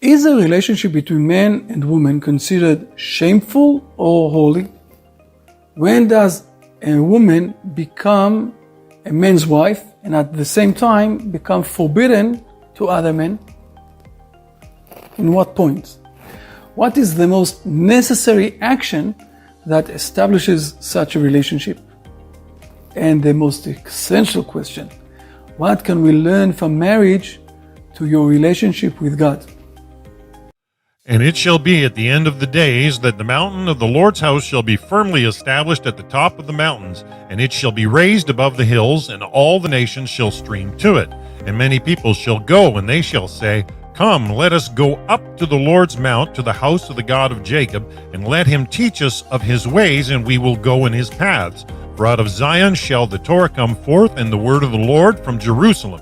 Is a relationship between man and woman considered shameful or holy? When does a woman become a man's wife and at the same time become forbidden to other men? In what point? What is the most necessary action that establishes such a relationship? And the most essential question, what can we learn from marriage to your relationship with God? And it shall be at the end of the days that the mountain of the Lord's house shall be firmly established at the top of the mountains, and it shall be raised above the hills, and all the nations shall stream to it. And many people shall go, and they shall say, Come, let us go up to the Lord's mount, to the house of the God of Jacob, and let him teach us of his ways, and we will go in his paths. For out of Zion shall the Torah come forth, and the word of the Lord from Jerusalem.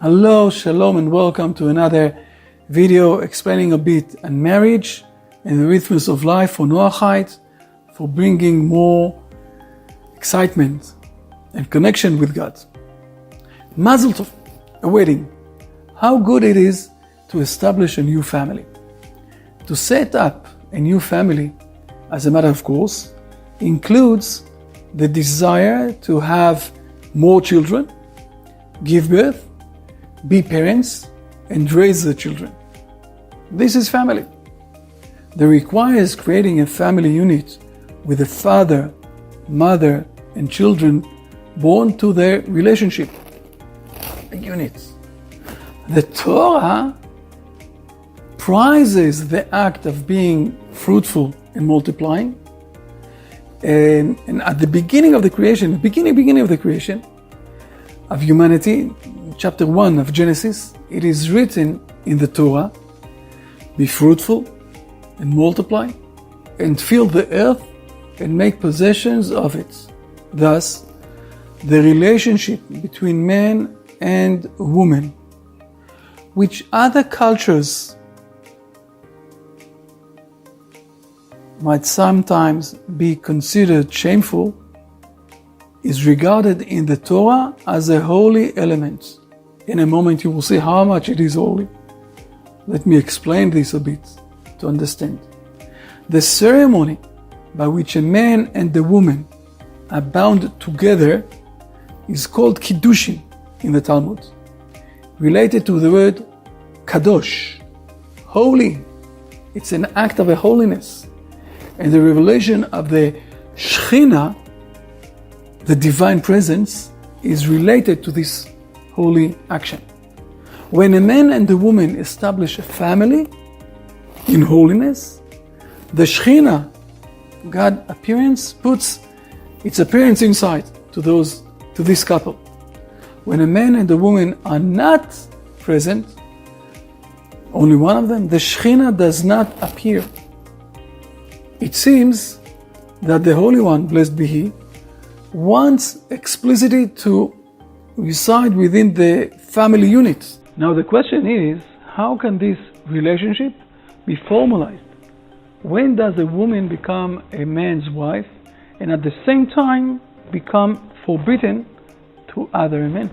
Hello, shalom, and welcome to another video explaining a bit on marriage and the rhythms of life for Noachite, for bringing more excitement and connection with God. Mazel tov, a wedding. How good it is to establish a new family. To set up a new family, as a matter of course, includes the desire to have more children, give birth, be parents, and raise the children. This is family. That requires creating a family unit with a father, mother, and children born to their relationship. A unit. The Torah prizes the act of being fruitful and multiplying. And at the beginning of the creation, beginning of the creation of humanity, chapter 1 of Genesis, it is written in the Torah, be fruitful and multiply and fill the earth and make possessions of it. Thus, the relationship between man and woman, which other cultures might sometimes be considered shameful, is regarded in the Torah as a holy element. In a moment you will see how much it is holy. Let me explain this a bit to understand. The ceremony by which a man and a woman are bound together is called Kiddushin in the Talmud, related to the word Kadosh, holy. It's an act of a holiness. And the revelation of the Shekhinah, the divine presence, is related to this holy action. When a man and a woman establish a family in holiness, the Shekhinah, God appearance, puts its appearance inside to this couple. When a man and a woman are not present, only one of them, the Shekhinah does not appear. It seems that the Holy One, blessed be He, wants explicitly to reside within the family unit. Now the question is, how can this relationship be formalized? When does a woman become a man's wife and at the same time become forbidden to other men?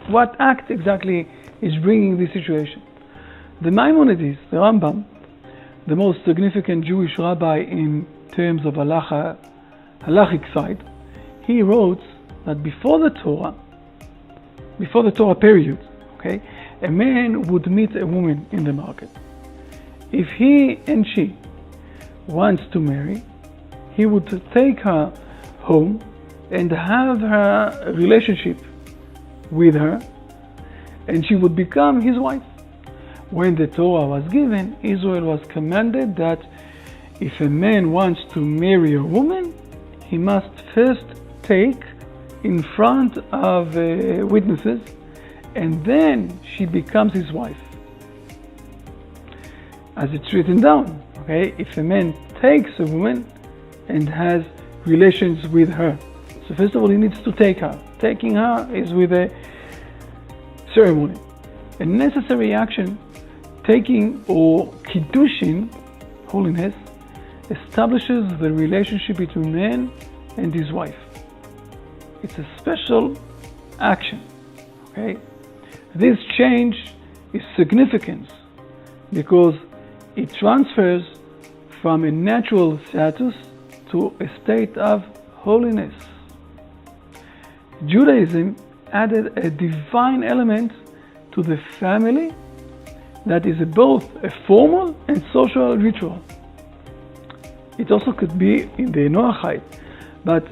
What act exactly is bringing this situation? The Maimonides, the Rambam, the most significant Jewish rabbi in terms of halachic side, he wrote that before the Torah period, a man would meet a woman in the market. If he and she wants to marry, he would take her home and have her relationship with her, and she would become his wife. When the Torah was given, Israel was commanded that if a man wants to marry a woman, he must first take in front of witnesses, and then she becomes his wife. As it's written down, if a man takes a woman and has relations with her. So first of all, he needs to take her. Taking her is with a ceremony. A necessary action, taking or Kiddushin, holiness, establishes the relationship between man and his wife. It's a special action. This change is significant because it transfers from a natural status to a state of holiness. Judaism added a divine element to the family that is both a formal and social ritual. It also could be in the Noahide, but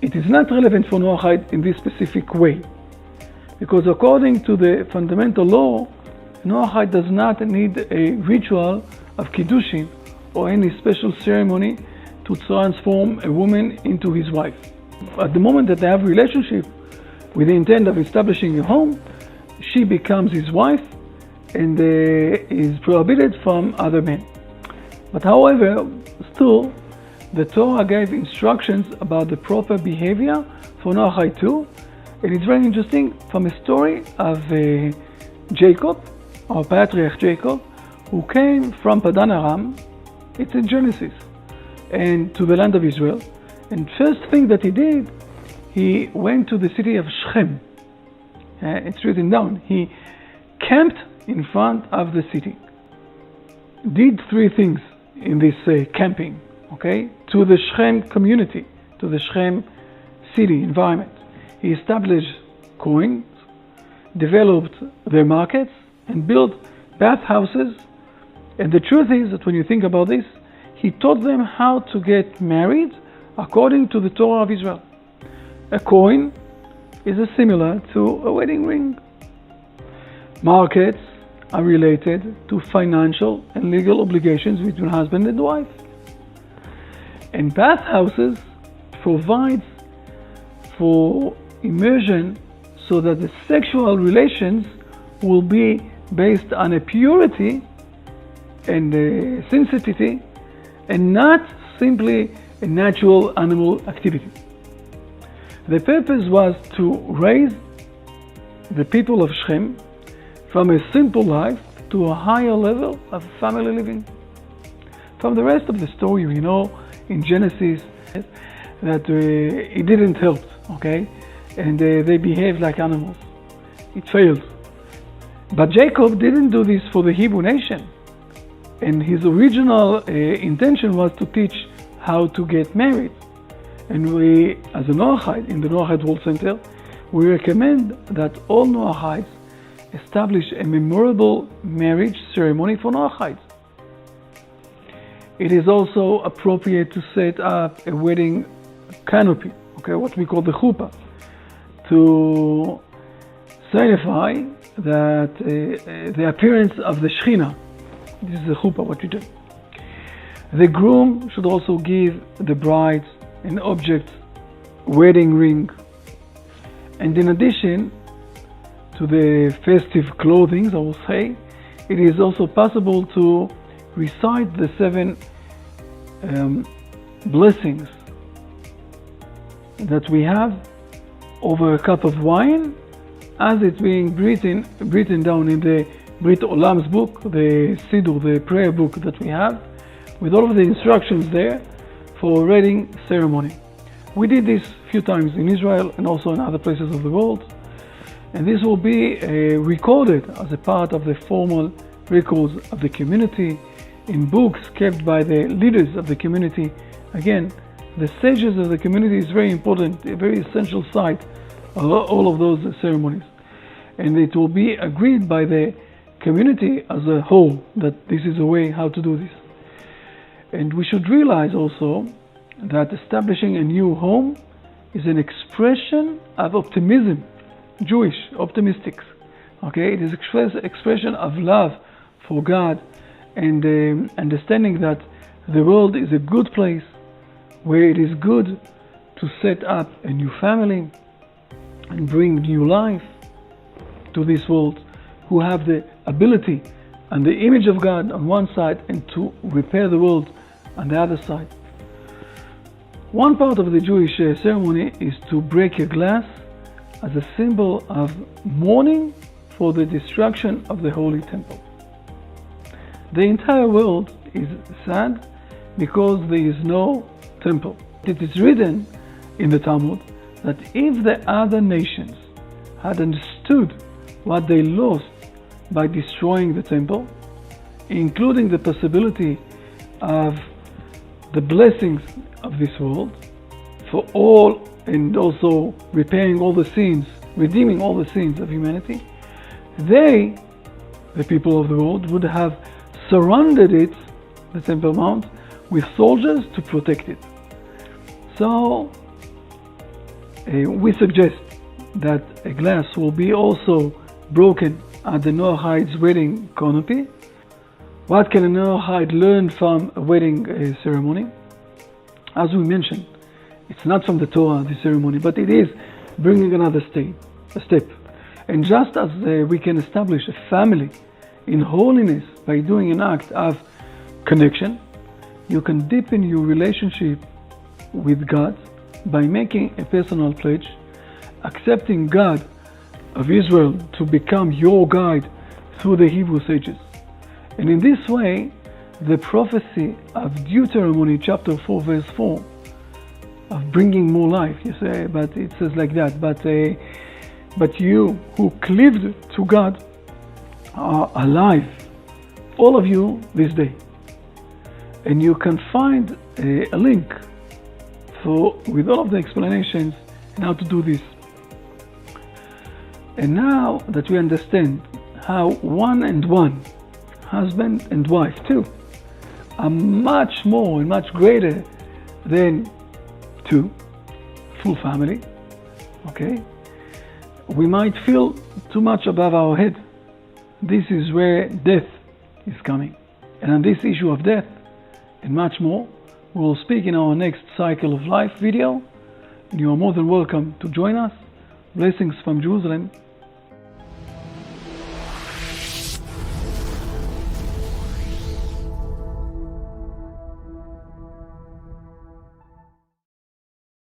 it is not relevant for Noahide in this specific way, because according to the fundamental law, Noahide does not need a ritual of Kiddushin or any special ceremony to transform a woman into his wife. At the moment that they have a relationship with the intent of establishing a home, she becomes his wife and is prohibited from other men. But however, still, the Torah gave instructions about the proper behavior for Noahide too, and it's very interesting from a story of Jacob, our patriarch Jacob, who came from Padan Aram, it's in Genesis, and to the land of Israel. And first thing that he did, he went to the city of Shechem. It's written down. He camped in front of the city. Did three things in this camping, okay, to the Shechem community, to the Shechem city environment. He established coins, developed their markets, and built bathhouses. And the truth is that when you think about this, he taught them how to get married according to the Torah of Israel. A coin is similar to a wedding ring. Markets are related to financial and legal obligations between husband and wife. And bathhouses provides for immersion so that the sexual relations will be based on a purity and a sensitivity and not simply a natural animal activity. The purpose was to raise the people of Shechem from a simple life to a higher level of family living. From the rest of the story, we know in Genesis that it didn't help, okay? And they behaved like animals. It failed. But Jacob didn't do this for the Hebrew nation. And his original intention was to teach how to get married. And we, as a Noahide, in the Noahide World Center, we recommend that all Noahides establish a memorable marriage ceremony for Noahides. It is also appropriate to set up a wedding canopy, okay, what we call the chuppah, to signify that the appearance of the Shekhinah. This is the chuppah, what you do. The groom should also give the bride an object wedding ring. And in addition to the festive clothing, I will say, it is also possible to recite the 7 blessings that we have over a cup of wine, as it's being written down in the Brit Olam's book, the Siddur, the prayer book that we have, with all of the instructions there for a wedding ceremony. We did this a few times in Israel and also in other places of the world. And this will be recorded as a part of the formal records of the community, in books kept by the leaders of the community. Again, the sages of the community is very important, a very essential site of all of those ceremonies. And it will be agreed by the community as a whole that this is a way how to do this. And we should realize also that establishing a new home is an expression of optimism, Jewish optimistics. Okay, it is expression of love for God and understanding that the world is a good place where it is good to set up a new family and bring new life to this world, who have the ability and the image of God on one side and to repair the world on the other side. One part of the Jewish ceremony is to break a glass as a symbol of mourning for the destruction of the Holy Temple. The entire world is sad because there is no temple. It is written in the Talmud that if the other nations had understood what they lost by destroying the temple, including the possibility of the blessings of this world for all, and also repairing all the sins, redeeming all the sins of humanity, they, the people of the world, would have surrounded it, the Temple Mount, with soldiers to protect it. So we suggest that a glass will be also broken at the Noahide's wedding canopy. What can a Noahide learn from a wedding ceremony? As we mentioned, it's not from the Torah, the ceremony, but it is bringing another step. And just as we can establish a family in holiness by doing an act of connection, you can deepen your relationship with God by making a personal pledge, accepting God of Israel to become your guide through the Hebrew sages. And in this way, the prophecy of Deuteronomy chapter 4 verse 4 of bringing more life, you say, but it says like that, but you who cleaved to God are alive, all of you this day. And you can find a link with all of the explanations on how to do this. And now that we understand how one and one, husband and wife too, are much more and much greater than two, full family, okay? We might feel too much above our head. This is where death is coming. And on this issue of death and much more, we will speak in our next Cycle of Life video. And you are more than welcome to join us. Blessings from Jerusalem.